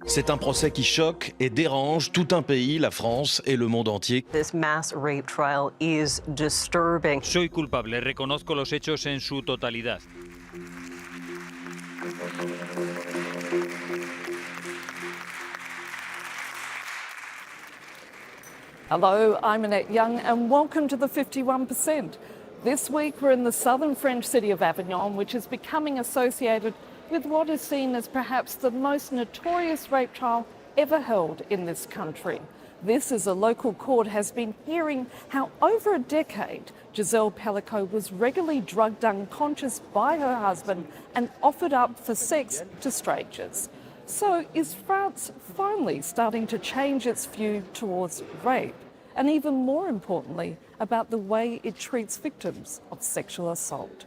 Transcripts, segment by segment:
C'est un procès qui choque et dérange tout un pays, la France et le monde entier. This mass rape trial is disturbing. Soy culpable, reconozco los hechos en su totalidad. Hello, I'm Annette Young and welcome to the 51%. This week we're in the southern French city of Avignon, which is becoming associated with what is seen as perhaps the most notorious rape trial ever held in this country. This is a local court has been hearing how over a decade Gisèle Pelicot was regularly drugged unconscious by her husband and offered up for sex to strangers. So is France finally starting to change its view towards rape? And even more importantly, about the way it treats victims of sexual assault.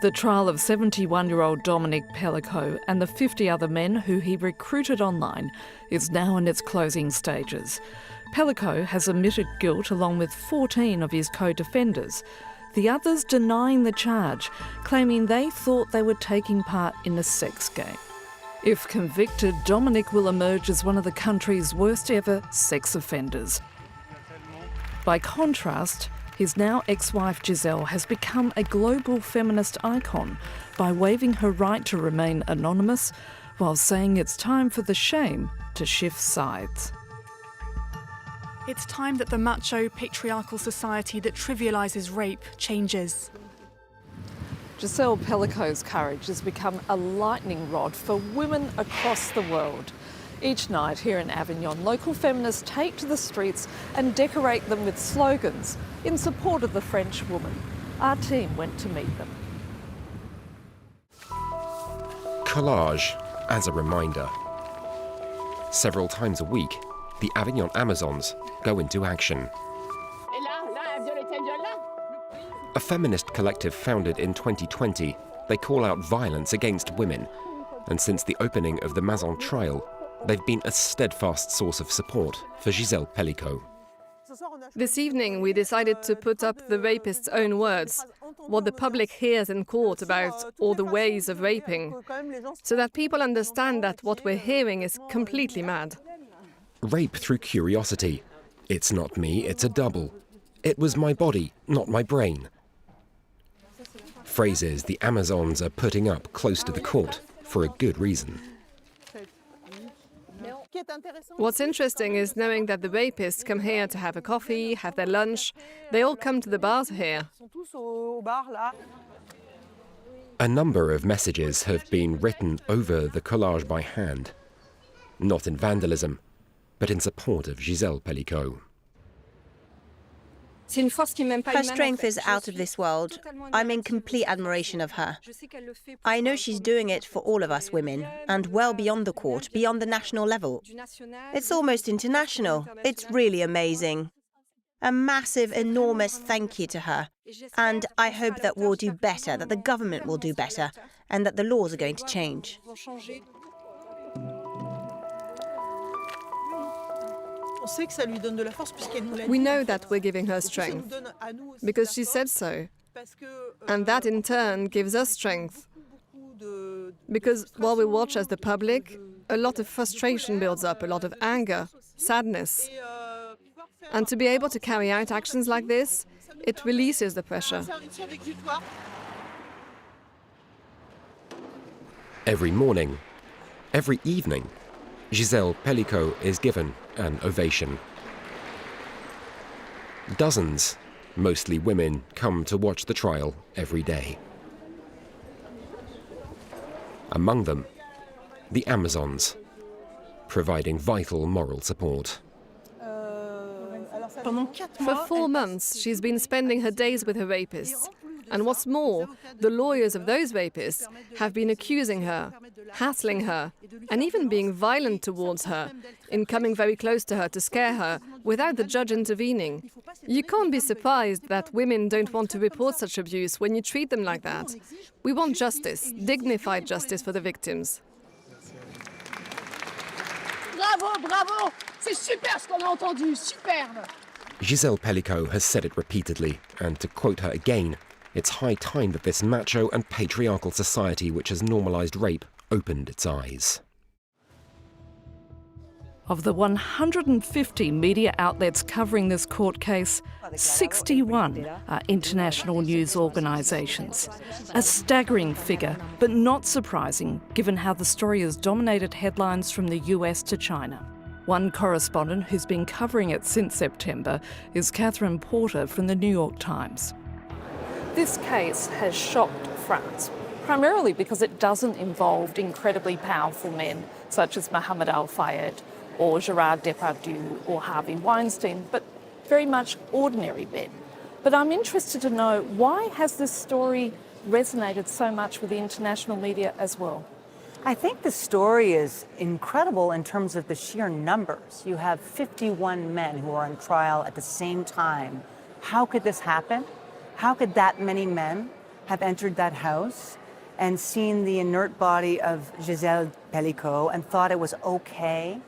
The trial of 71-year-old Dominique Pelicot and the 50 other men who he recruited online is now in its closing stages. Pelicot has admitted guilt along with 14 of his co-defenders, the others denying the charge, claiming they thought they were taking part in a sex game. If convicted, Dominique will emerge as one of the country's worst ever sex offenders. By contrast, his now ex-wife Gisele has become a global feminist icon by waiving her right to remain anonymous while saying it's time for the shame to shift sides. It's time that the macho, patriarchal society that trivialises rape changes. Gisèle Pelicot's courage has become a lightning rod for women across the world. Each night here in Avignon, local feminists take to the streets and decorate them with slogans in support of the French woman. Our team went to meet them. Collage as a reminder. Several times a week, the Avignon Amazons go into action. A feminist collective founded in 2020, they call out violence against women, and since the opening of the Mazon trial, they've been a steadfast source of support for Gisèle Pelicot. This evening we decided to put up the rapist's own words, what the public hears in court about all the ways of raping, so that people understand that what we're hearing is completely mad. Rape through curiosity. It's not me, it's a double. It was my body, not my brain. Phrases the Amazons are putting up close to the court for a good reason. What's interesting is knowing that the rapists come here to have a coffee, have their lunch. They all come to the bars here. A number of messages have been written over the collage by hand. Not in vandalism, but in support of Gisèle Pelicot. Her strength is out of this world. I'm in complete admiration of her. I know she's doing it for all of us women, and well beyond the court, beyond the national level. It's almost international. It's really amazing. A massive, enormous thank you to her. And I hope that we'll do better, that the government will do better, and that the laws are going to change. We know that we're giving her strength, because she said so. And that in turn gives us strength. Because while we watch as the public, a lot of frustration builds up, a lot of anger, sadness. And to be able to carry out actions like this, it releases the pressure. Every morning, every evening, Gisèle Pelicot is given an ovation. Dozens, mostly women, come to watch the trial every day. Among them, the Amazons, providing vital moral support. For 4 months, she's been spending her days with her rapists. And what's more, the lawyers of those rapists have been accusing her, hassling her, and even being violent towards her, in coming very close to her to scare her, without the judge intervening. You can't be surprised that women don't want to report such abuse when you treat them like that. We want justice, dignified justice for the victims. Bravo, bravo! C'est super ce qu'on a entendu, superbe! Gisèle Pelicot has said it repeatedly, and to quote her again, it's high time that this macho and patriarchal society which has normalised rape opened its eyes. Of the 150 media outlets covering this court case, 61 are international news organisations. A staggering figure, but not surprising given how the story has dominated headlines from the US to China. One correspondent who's been covering it since September is Catherine Porter from the New York Times. This case has shocked France, primarily because it doesn't involve incredibly powerful men such as Mohammed Al-Fayed or Gerard Depardieu or Harvey Weinstein, but very much ordinary men. But I'm interested to know, why has this story resonated so much with the international media as well? I think the story is incredible in terms of the sheer numbers. You have 51 men who are on trial at the same time. How could this happen? How could that many men have entered that house and seen the inert body of Gisèle Pelicot and thought it was okay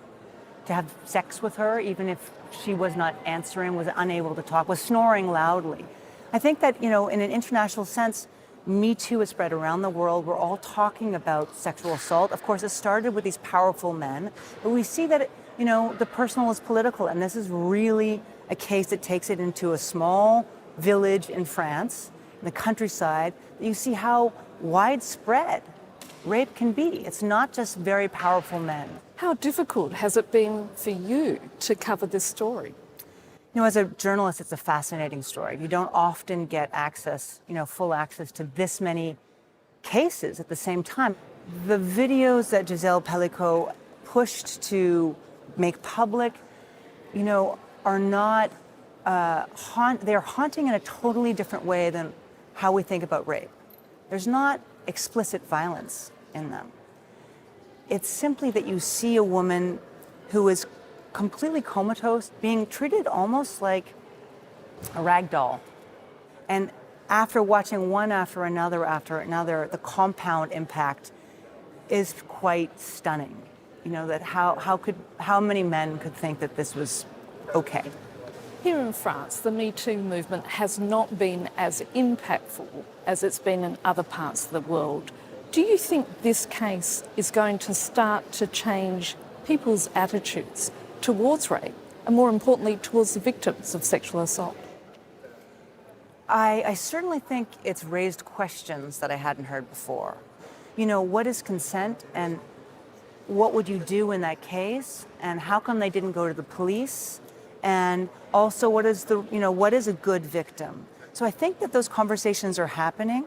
to have sex with her, even if she was not answering, was unable to talk, was snoring loudly? I think that, in an international sense, Me Too has spread around the world. We're all talking about sexual assault. Of course, it started with these powerful men, but we see that, the personal is political, and this is really a case that takes it into a small village in France, in the countryside. You see how widespread rape can be. It's not just very powerful men. How difficult has it been for you to cover this story? As a journalist, it's a fascinating story. You don't often get access, full access to this many cases at the same time. The videos that Gisèle Pelicot pushed to make public, are not, they're haunting in a totally different way than how we think about rape. There's not explicit violence in them. It's simply that you see a woman who is completely comatose, being treated almost like a rag doll. And after watching one after another, the compound impact is quite stunning. That how many men could think that this was okay? Here in France, the Me Too movement has not been as impactful as it's been in other parts of the world. Do you think this case is going to start to change people's attitudes towards rape, and more importantly, towards the victims of sexual assault? I certainly think it's raised questions that I hadn't heard before. What is consent, and what would you do in that case, and how come they didn't go to the police? And also, what is a good victim? So I think that those conversations are happening.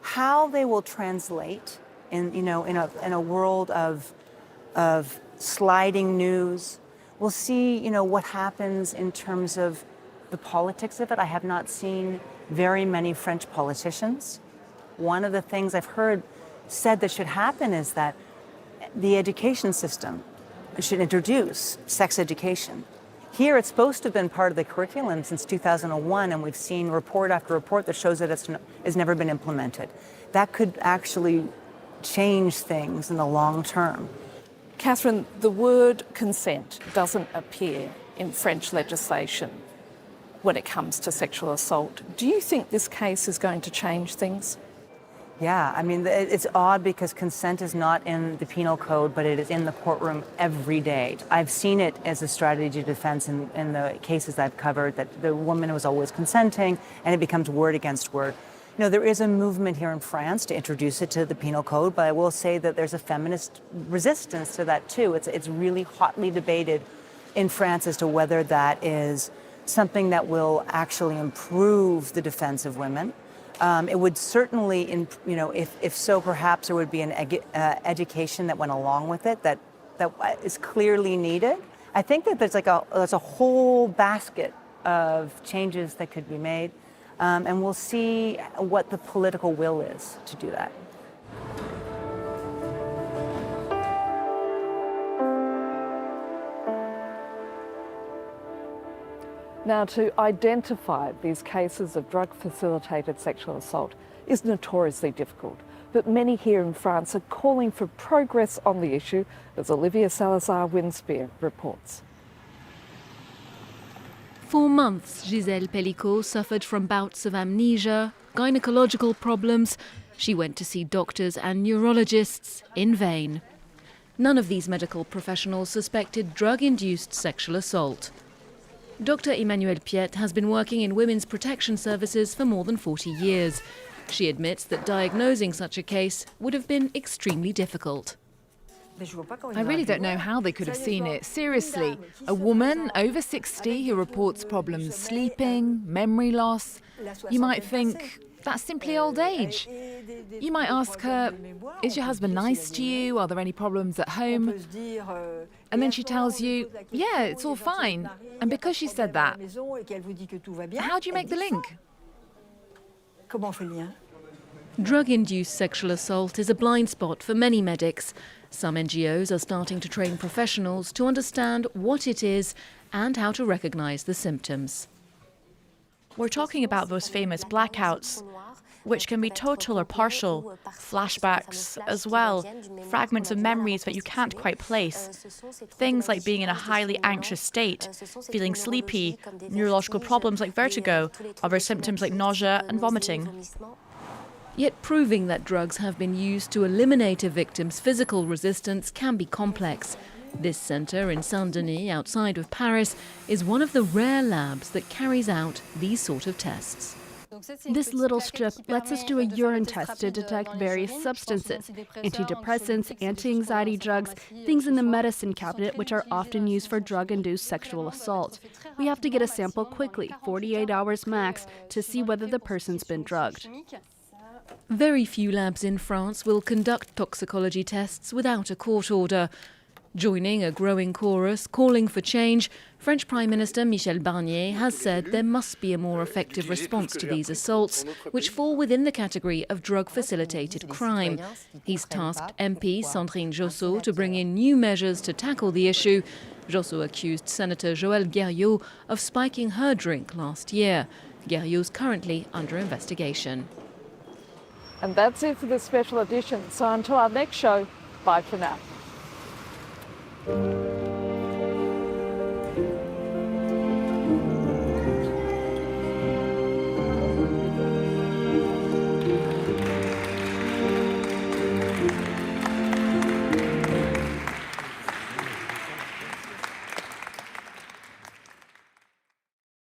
How they will translate in a world of sliding news. We'll see, what happens in terms of the politics of it. I have not seen very many French politicians. One of the things I've heard said that should happen is that the education system should introduce sex education. Here, it's supposed to have been part of the curriculum since 2001, and we've seen report after report that shows that it's never been implemented. That could actually change things in the long term. Catherine, the word consent doesn't appear in French legislation when it comes to sexual assault. Do you think this case is going to change things? Yeah, it's odd because consent is not in the penal code, but it is in the courtroom every day. I've seen it as a strategy of defense in the cases I've covered, that the woman was always consenting, and it becomes word against word. There is a movement here in France to introduce it to the penal code, but I will say that there's a feminist resistance to that too. It's really hotly debated in France as to whether that is something that will actually improve the defense of women. It would certainly, if so, perhaps there would be an education that went along with it that is clearly needed. I think that there's a whole basket of changes that could be made, and we'll see what the political will is to do that. Now, to identify these cases of drug-facilitated sexual assault is notoriously difficult, but many here in France are calling for progress on the issue, as Olivia Salazar-Winspear reports. For months, Gisèle Pelicot suffered from bouts of amnesia, gynecological problems, She went to see doctors and neurologists in vain. None of these medical professionals suspected drug-induced sexual assault. Dr. Emmanuelle Piette has been working in women's protection services for more than 40 years. She admits that diagnosing such a case would have been extremely difficult. I really don't know how they could have seen it. Seriously, a woman over 60 who reports problems sleeping, memory loss, you might think that's simply old age. You might ask her, is your husband nice to you? Are there any problems at home? And then she tells you, yeah, it's all fine. And because she said that, how do you make the link? Drug-induced sexual assault is a blind spot for many medics. Some NGOs are starting to train professionals to understand what it is and how to recognize the symptoms. We're talking about those famous blackouts, which can be total or partial, flashbacks as well, fragments of memories that you can't quite place. Things like being in a highly anxious state, feeling sleepy, neurological problems like vertigo, other symptoms like nausea and vomiting. Yet proving that drugs have been used to eliminate a victim's physical resistance can be complex. This centre in Saint-Denis, outside of Paris, is one of the rare labs that carries out these sort of tests. This little strip lets us do a urine test to detect various substances, antidepressants, anti-anxiety drugs, things in the medicine cabinet which are often used for drug-induced sexual assault. We have to get a sample quickly, 48 hours max, to see whether the person's been drugged. Very few labs in France will conduct toxicology tests without a court order. Joining a growing chorus calling for change, French Prime Minister Michel Barnier has said there must be a more effective response to these assaults, which fall within the category of drug-facilitated crime. He's tasked MP Sandrine Josso to bring in new measures to tackle the issue. Josso accused Senator Joël Guerriau of spiking her drink last year. Guerriau's currently under investigation. And that's it for this special edition. So until our next show, bye for now.